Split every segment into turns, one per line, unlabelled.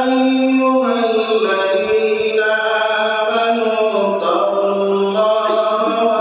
أيها الذين آمنوا اتقوا الله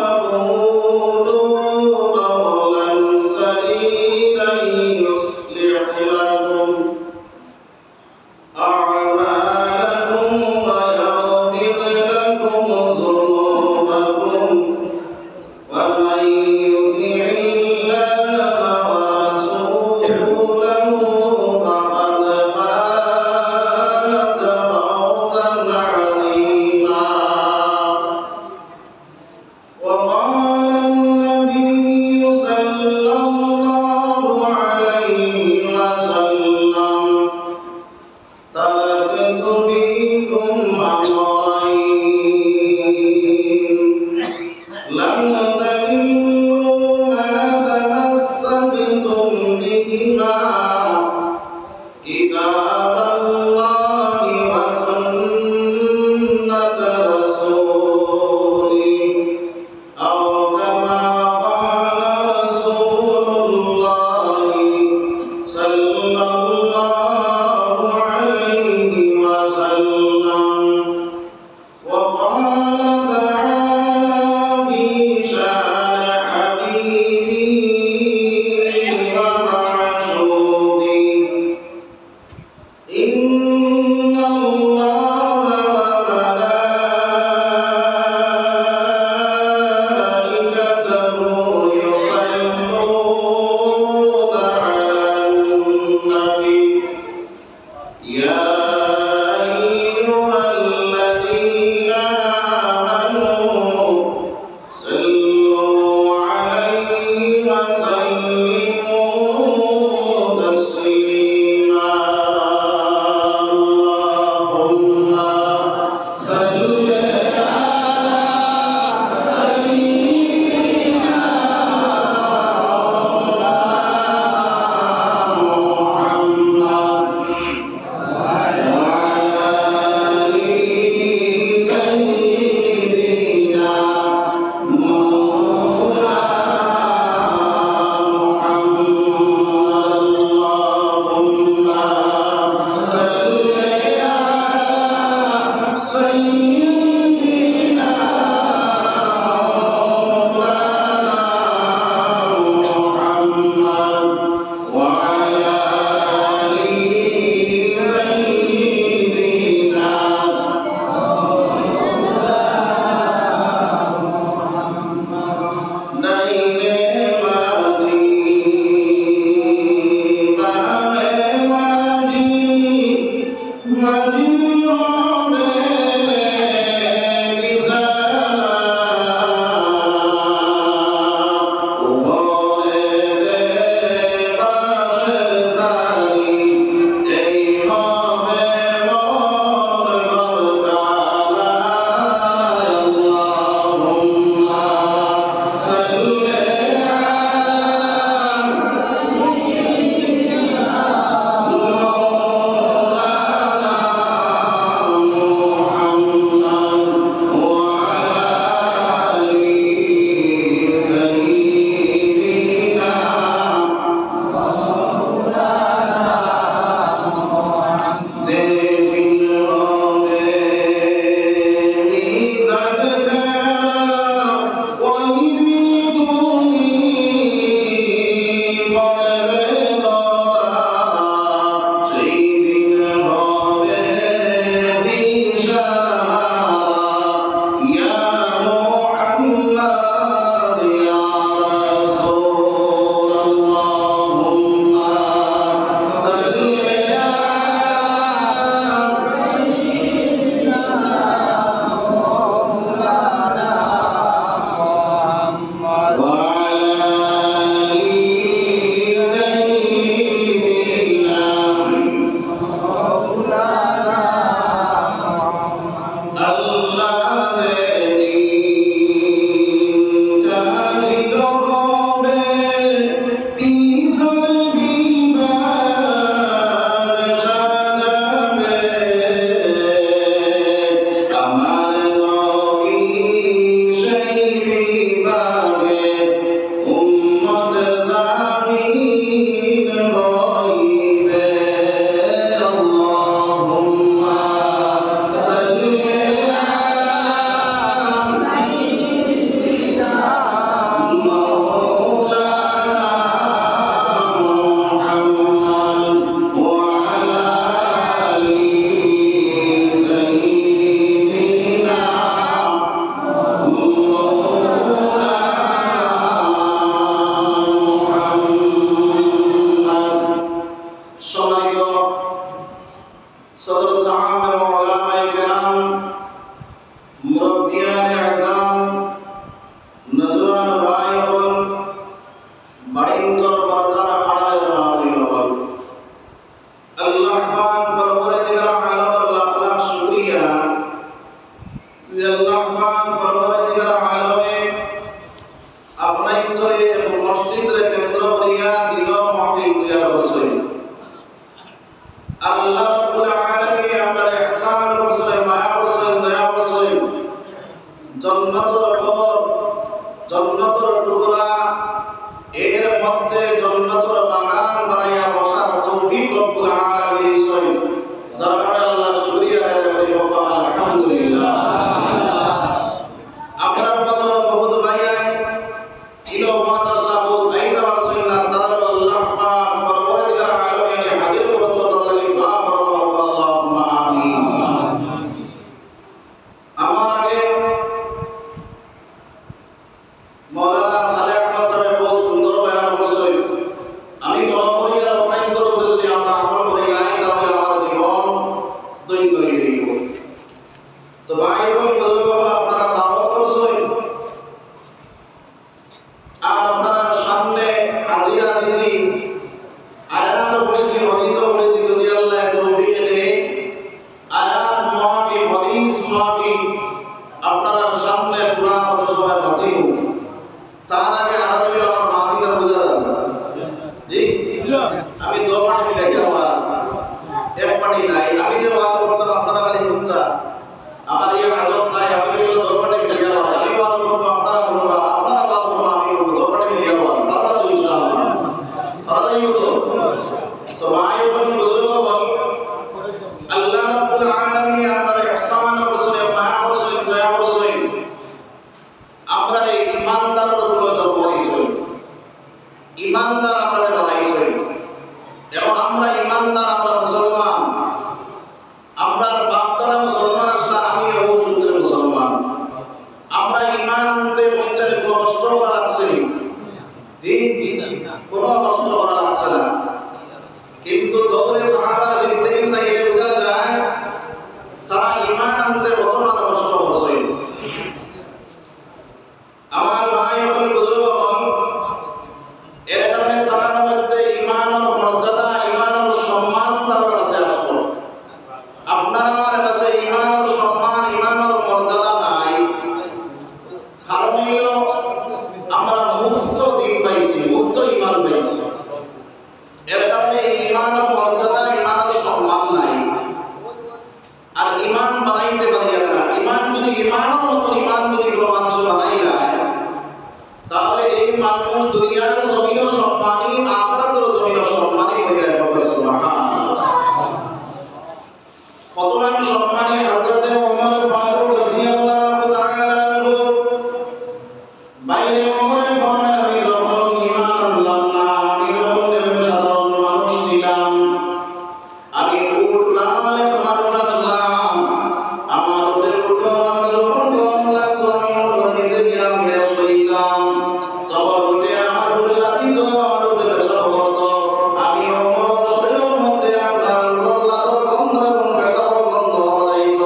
জান্নাতের ঘর, জান্নাতের টুকরা, এর মধ্যে জান্নাতের বাগান বানাইয়া বসার তৌফিক রব্বুল আলামিন দিয়েছেন। যারা বলে আল্লাহ শুকরিয়া আদায় করি, আলহামদুলিল্লাহ। আপনার বছর বহুত ভাইয়াই কিলো মহাদাসলা বহুত ভাইটা রাসূলুল্লাহ তাআলা আল্লাহ পাক পরবর্তীকার আলামিনে হাজির করত আল্লাহ পাক আল্লাহুম্মা আমিন। আমার আগে মাওলানা সালেহ আহমদ সাহেব বহুত সুন্দর বয়ান করেছেন। আমি মনে করি আর অনেকগুলো উপরে যদি আমরা আমল করি নাই তাহলে আমার জীবন ধন্য হয়ে যাইব। তো ভাই বোন বুজুর্গ আপনারা দাওয়াত করছেন আর আপনারা সামনে হাজিরা দিছি, আয়াত পড়েছি, হাদিসও পড়েছি। যদি আল্লাহ তৌফিক দেয় আয়াত মাহফিল হাদিস মাহফিল আপনারা সামনে পুরা কত সময় বাঁচিব, তার আগে আরো হইল আমার মাটিটা বোঝা যাবে। জি আমি দো পাটি মিলাই আওয়াজ, এক পাটি নাই। আমি যে ওয়াজ করতাম আপনারা খালি শুনতা, আমার এই আদত নাই। আমি হইল দো পাটি মিলাই আওয়াজ, আমি ওয়াজ করবো আপনারা বলবা, আপনারা ওয়াজ করবো আমি বলবো, দো পাটি মিলাই আওয়াজ পারবা তো ইনশাআল্লাহ, পারা যাইব তো। তো ভাই বোন বুজুর্গ বল আল্লাহ রাব্বুল আলামিন আপনার ইহসান করছেন, মায়া করছেন, দয়া করছেন। আমরা এই ইমানদারের উপর জন্ম দিয়েছেন, ইমানদার আপনারা বানাইছেন। এবং আমরা ইমানদার, আমরা মুসলমান। আমরা বাপদারা মুসলমান আসলে আমি ও সূত্রে মুসলমান। আমরা ইমান আনতে পঞ্চায়েত কোনো কষ্ট করা লাগছে কোনো কষ্ট করা লাগছে না। কিন্তু দৌড়ে সাহাবার জিন্দেগি সাইডে বোঝা যায় তারা ইমান আনতে কত না কষ্ট করছে। আমার ভাই এবং বুজুর্গ হল, এর কারণে তার মধ্যে ইমানের মর্যাদা, ইমানের সম্মান তার কাছে আসলো। আপনার আমার কাছে ইমানের সম্মান, ইমানের মর্যাদা নাই, কারণ হইল আমরা মুফত দিন পাইছি, মুফত ইমান পাইছি। এর কারণে ইমানের মর্যাদা, ইমানের সম্মান নাই। আর ইমান বানাইতে পারি না। ইমান যদি ইমানের মতো ইমান যদি কোনো মানুষ বানাই যায়, তাহলে এই মানুষ দুনিয়ার জমিনের সম্মানী, আখিরাতের জমিনের সম্মানী হয়ে যায়। সুবহানাল্লাহ। কত মানুষ সম্মানী হযরত ওমর ফারুক রাদিয়াল্লাহু তাআলা আনহু, বাইরে ওমর ফরমান আমি যখন ঈমান আনলাম না, আমি যখন সাধারণ মানুষ ছিলাম, আমি উঠলাম মানুষ আসলাম, আমার উপরে উঠলো, আমি যখন গরম লাগতো আমি ওর নিচে গিয়ে আমি রেস্ট লইতাম, তখন উঠে আমার উপরে লাথিত, আমার উপরে পেশাব করতো। আমি ওমর শরীরের মধ্যে আপনার লাথর গন্ধ এবং পেশাবের গন্ধ হওয়া যাইত।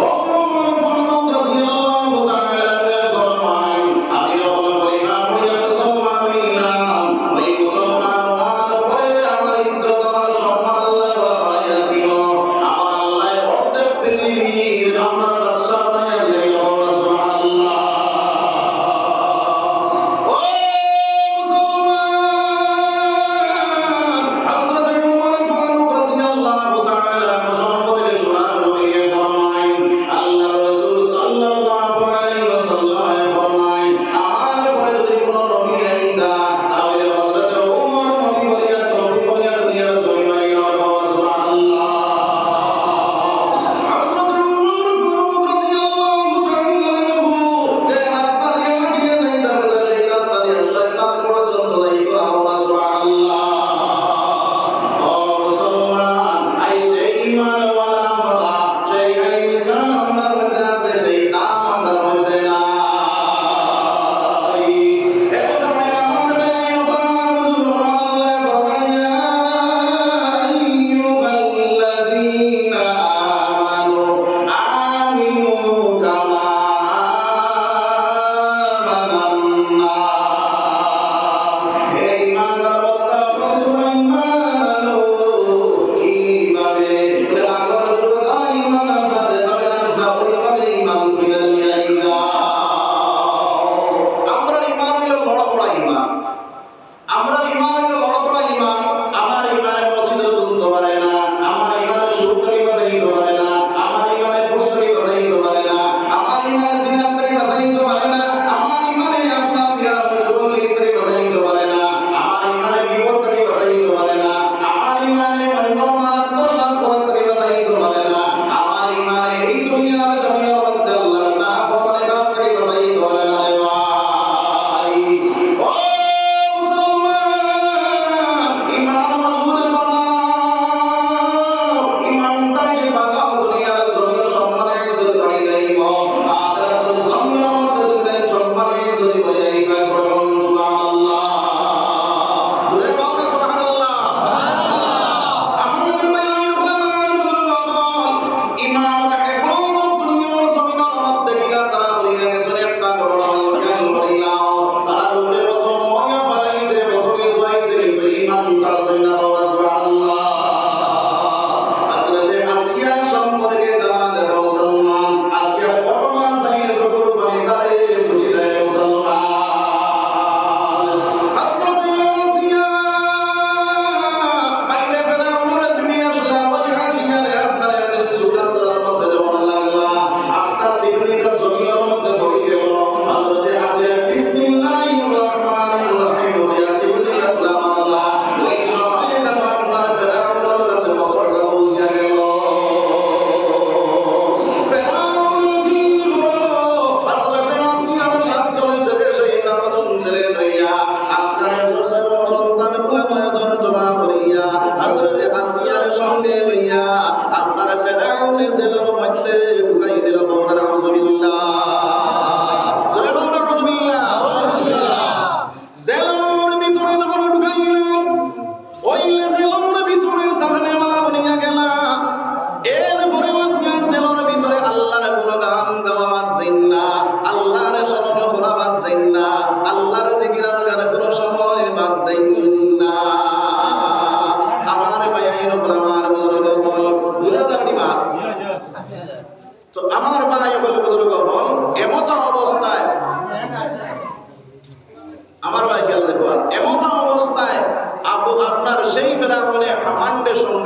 ওমর ফারুক রাদিয়াল্লাহু তাআলা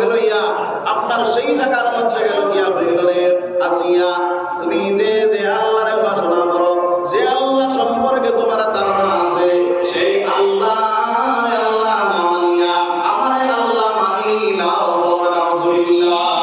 লোকে লইয়া আপনার সেই জায়গার মধ্যে গেল গিয়া বললে আসিয়া তুমি যে যে আল্লাহরে উপাসনা করো, যে আল্লাহ সম্পর্কে তোমার ধারণা আছে, সেই আল্লাহ আল্লাহ না মানিয়া আমারে আল্লাহ মানি নাও। নাউজুবিল্লাহ।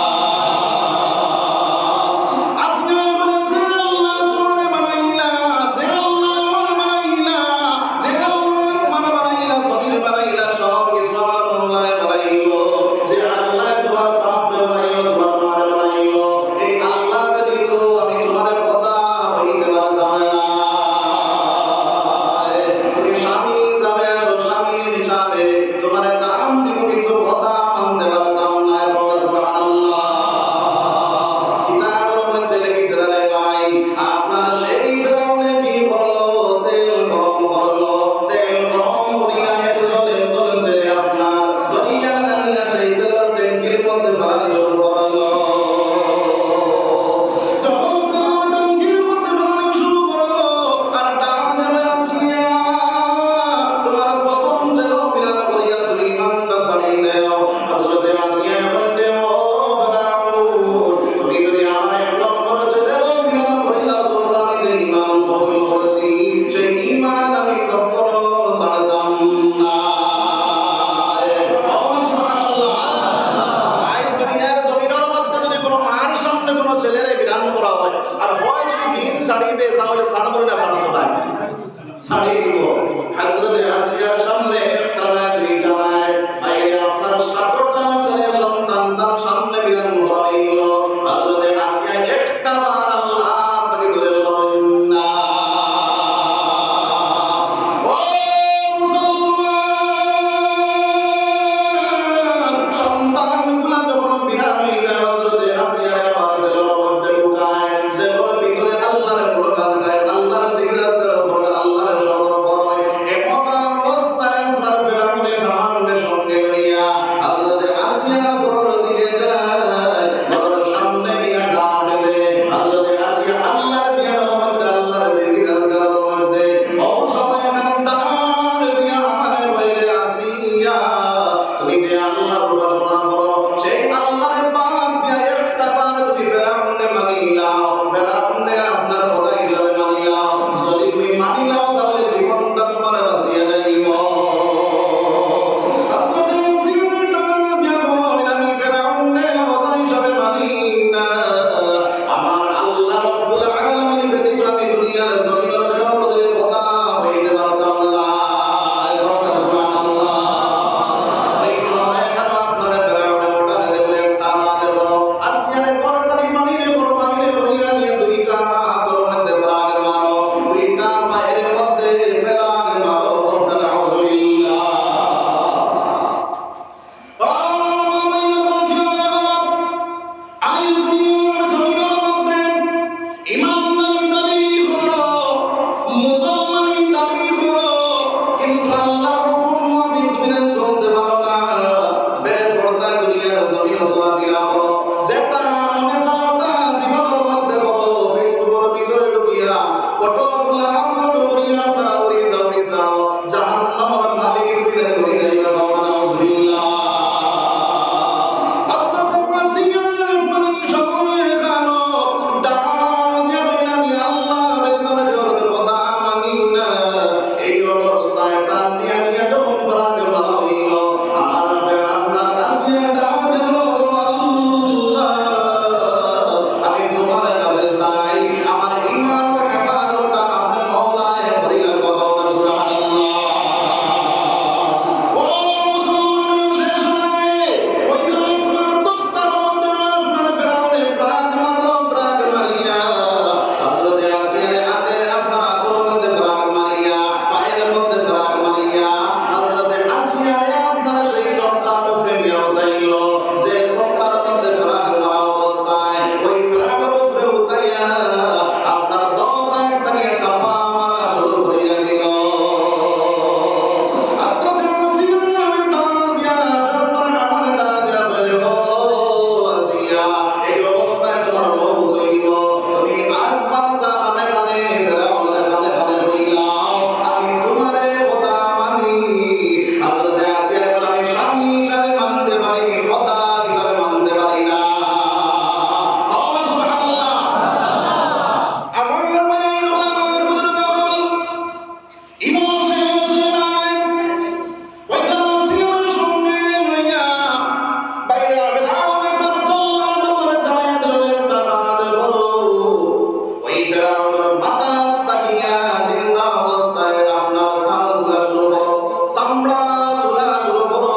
ওই ফেরাউনের মাথা তাকিয়া জিন্দা অবস্থায় আপনার খালগুলা শুরু করো, চামড়া চুলা শুরু করো,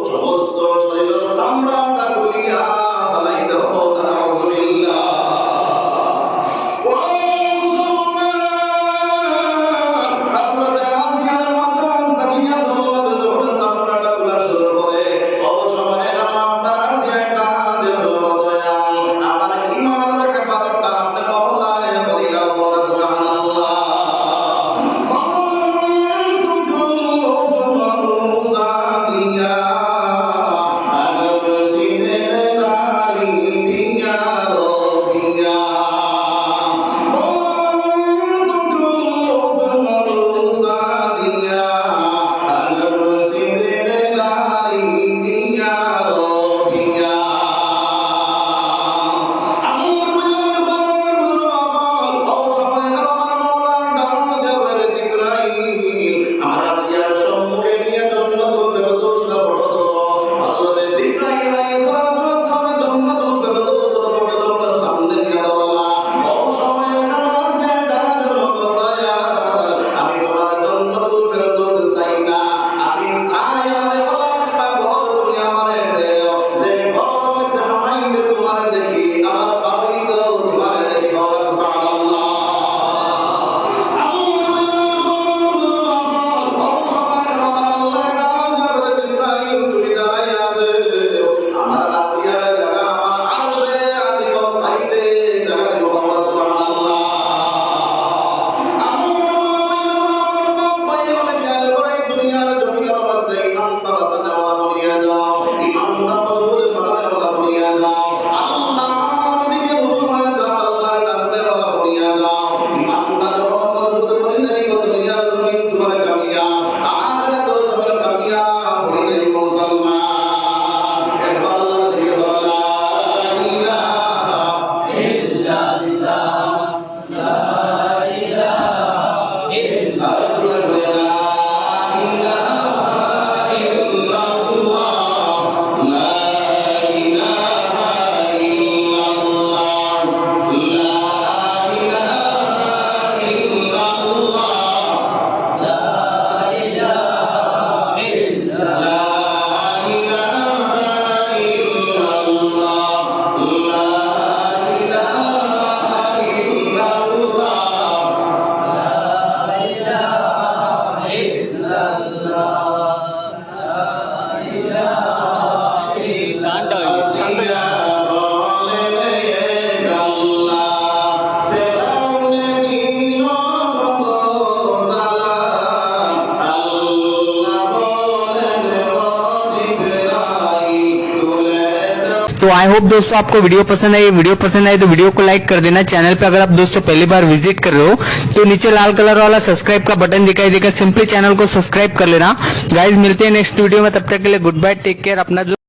সমস্ত শরীরের চামড়াটা খুলিয়া ফালাই দাও। নাউযুবিল্লাহ। ও মুসলমান, হযরত আসিয়ার মাথা তাকিয়া জল্লাদ যখন চামড়াটা খুলা শুরু করে, অবসময়ে আপনার আসিয়া ডাক দিয়ে বলল, দয়াল, আমার ঈমানের হেফাজতটা আপনি মওলায়ে করিলাম। সুবহানাল্লাহ।
तो आई होप दोस्तों आपको वीडियो पसंद आई। वीडियो पसंद आई तो वीडियो को लाइक कर देना। चैनल पे अगर आप दोस्तों पहली बार विजिट कर रहे हो तो नीचे लाल कलर वाला सब्सक्राइब का बटन दिखाई देगा, सिंपली चैनल को सब्सक्राइब कर लेना। गाइज मिलते हैं नेक्स्ट वीडियो में, तब तक के लिए गुड बाय, टेक केयर। अपना जो